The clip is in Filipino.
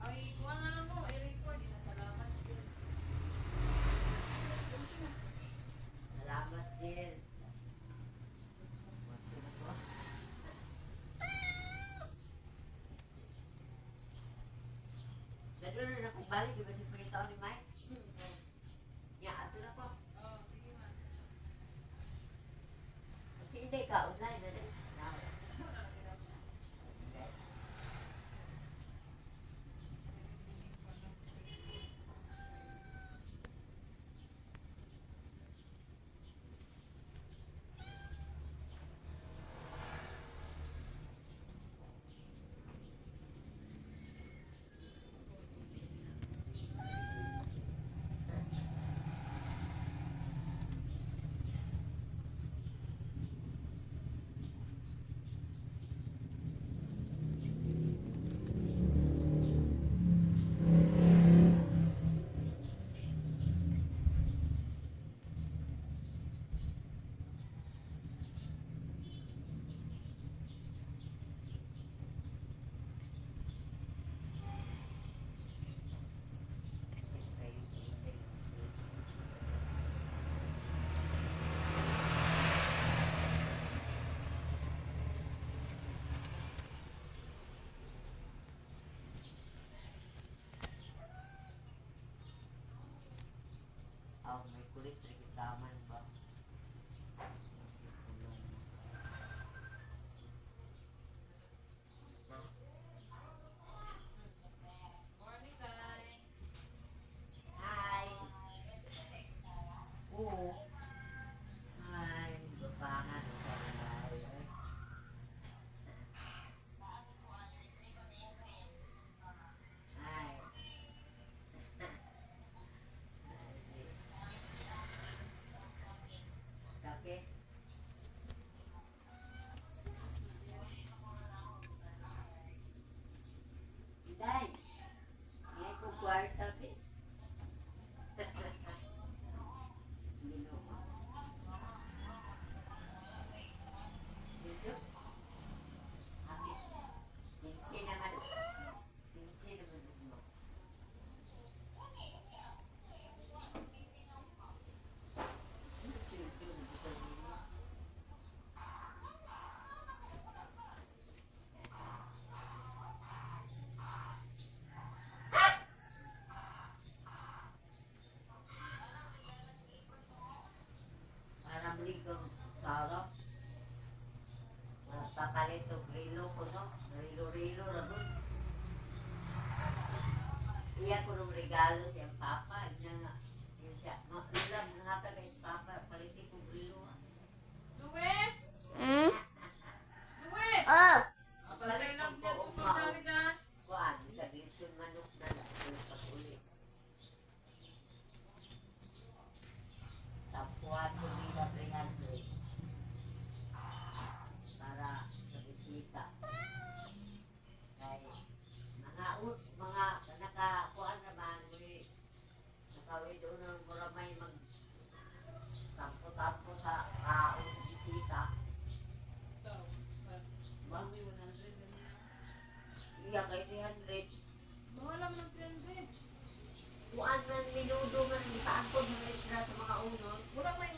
Ay, kuha na lang mo, i-record. Salamat din. Salamat din. Gano'n na akong balik, di ba siya pinitaw ni Mike? Ya, ato na po. Oh, sige ma. Kasi hindi ka, online na din. May kulit sa daman ba? Morning, Tay. Hi! Oo. Hi! Babangan. Hi! Kape? Day! Ngayon ko kwarta, pe. Dito? Happy. Kinsi naman. Kinsi naman mo. Parang ligong sarap. Papalit o grilo ko, no? Rilo-rilo na doon. Iya ko nung regalo siyang papa. Niya nga. Yun siya. Lulam, nangata guys, papa. Palitin ko grilo. Suwe! Suwe! Oh, Apalagay lang niya kung magdami ka. Kuan, sa glitson manok na lang. Yung pag-uli. Tapuan ko nila 300. Para sa bisita. Kay mga nakakuan naman nakawid doon ng buramay mag tampo-tampo sa kaon bisita. Ito. Mami, 100 ganyan. Iya kay 300. Mga lang ng 300. Kuan man minudo man ipagpod mo extra sa mga unon. Mura may